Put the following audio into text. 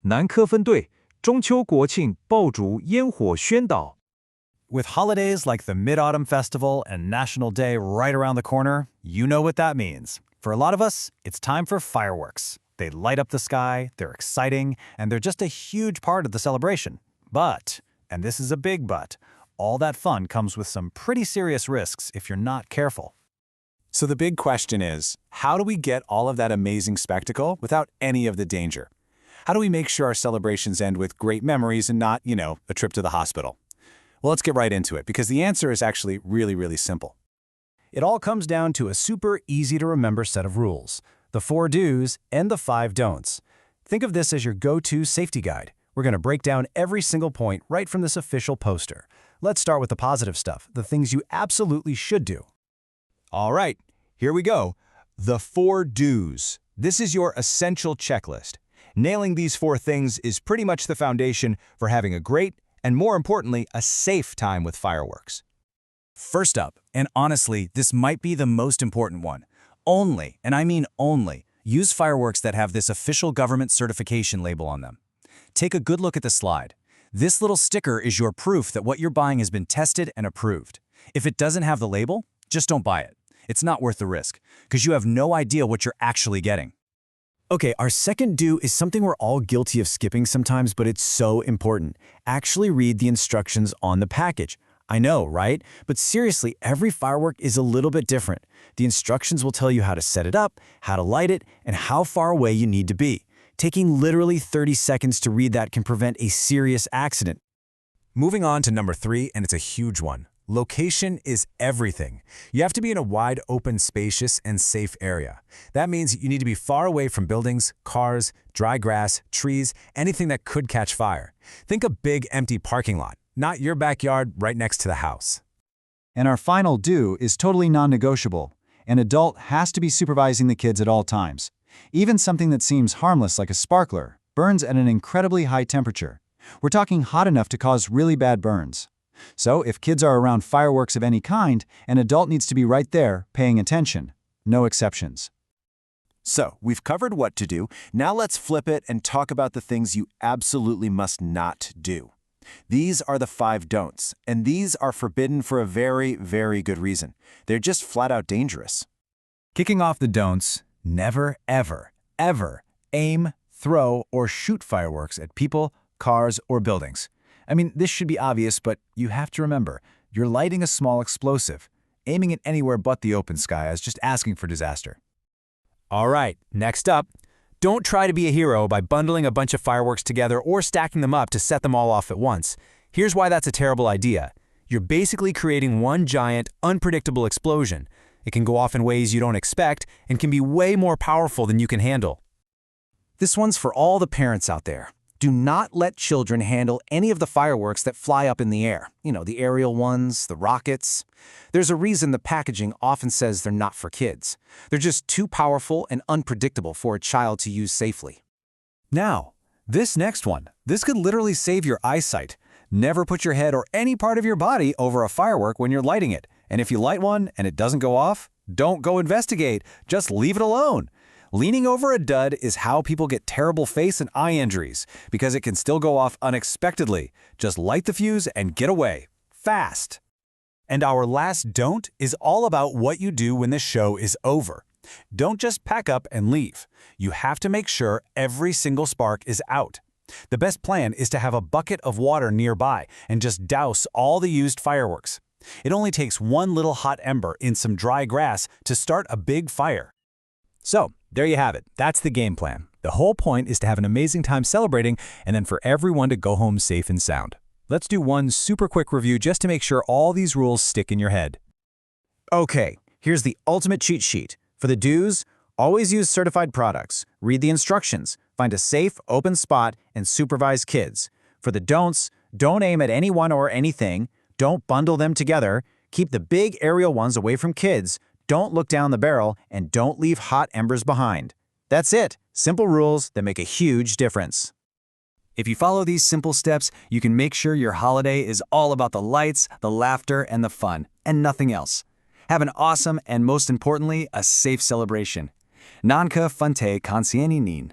南科分队中秋国庆爆竹烟火宣导。With holidays like the Mid-Autumn Festival and National Day right around the corner, you know what that means. For a lot of us, it's time for fireworks. They light up the sky, they're exciting, and they're just a huge part of the celebration. But, and this is a big but, all that fun comes with some pretty serious risks if you're not careful. So the big question is, how do we get all of that amazing spectacle without any of the danger? How do we make sure our celebrations end with great memories and not, a trip to the hospital? Well, let's get right into it, because the answer is actually really simple. It all comes down to a super easy-to-remember set of rules, the 4 do's and the 5 don'ts. Think of this as your go-to safety guide. We're going to break down every single point right from this official poster. Let's start with the positive stuff, the things you absolutely should do. All right, here we go. The 4 do's. This is your essential checklist. Nailing these 4 things is pretty much the foundation for having a great, and more importantly, a safe time with fireworks. First up, and honestly, this might be the most important one, only, and I mean only, use fireworks that have this official government certification label on them. Take a good look at the slide. This little sticker is your proof that what you're buying has been tested and approved. If it doesn't have the label, just don't buy it. It's not worth the risk, because you have no idea what you're actually getting. Okay, our second do is something we're all guilty of skipping sometimes, but it's so important. Actually read the instructions on the package. I know, right? But seriously, every firework is a little bit different. The instructions will tell you how to set it up, how to light it, and how far away you need to be. Taking literally 30 seconds to read that can prevent a serious accident. Moving on to number 3, and it's a huge one. Location is everything. You have to be in a wide open, spacious, and safe area. That means you need to be far away from buildings, cars, dry grass, trees, anything that could catch fire. Think a big, empty parking lot, not your backyard right next to the house. And our final do is totally non-negotiable. An adult has to be supervising the kids at all times. Even something that seems harmless like a sparkler burns at an incredibly high temperature. We're talking hot enough to cause really bad burns. So if kids are around fireworks of any kind, an adult needs to be right there, paying attention. No exceptions. So, we've covered what to do. Now let's flip it and talk about the things you absolutely must not do. These are the 5 don'ts, and these are forbidden for a very good reason. They're just flat out dangerous. Kicking off the don'ts, never, ever aim, throw, or shoot fireworks at people, cars, or buildings. I mean, this should be obvious, but you have to remember, you're lighting a small explosive. Aiming it anywhere but the open sky is just asking for disaster. All right, next up, don't try to be a hero by bundling a bunch of fireworks together or stacking them up to set them all off at once. Here's why that's a terrible idea. You're basically creating one giant, unpredictable explosion. It can go off in ways you don't expect and can be way more powerful than you can handle. This one's for all the parents out there. Do not let children handle any of the fireworks that fly up in the air. The aerial ones, the rockets. There's a reason the packaging often says they're not for kids. They're just too powerful and unpredictable for a child to use safely. Now, this next one. This could literally save your eyesight. Never put your head or any part of your body over a firework when you're lighting it. And if you light one and it doesn't go off, don't go investigate. Just leave it alone. Leaning over a dud is how people get terrible face and eye injuries, because it can still go off unexpectedly. Just light the fuse and get away. Fast. And our last don't is all about what you do when the show is over. Don't just pack up and leave. You have to make sure every single spark is out. The best plan is to have a bucket of water nearby and just douse all the used fireworks. It only takes one little hot ember in some dry grass to start a big fire. So, there you have it. That's the game plan. The whole point is to have an amazing time celebrating and then for everyone to go home safe and sound. Let's do one super quick review just to make sure all these rules stick in your head. Okay, here's the ultimate cheat sheet. For the do's, always use certified products. Read the instructions. Find a safe, open spot and supervise kids. For the don'ts, don't aim at anyone or anything. Don't bundle them together. Keep the big aerial ones away from kids. Don't look down the barrel, and don't leave hot embers behind. That's it. Simple rules that make a huge difference. If you follow these simple steps, you can make sure your holiday is all about the lights, the laughter, and the fun, and nothing else. Have an awesome and, most importantly, a safe celebration. Nanke Fante Kansieni Nin.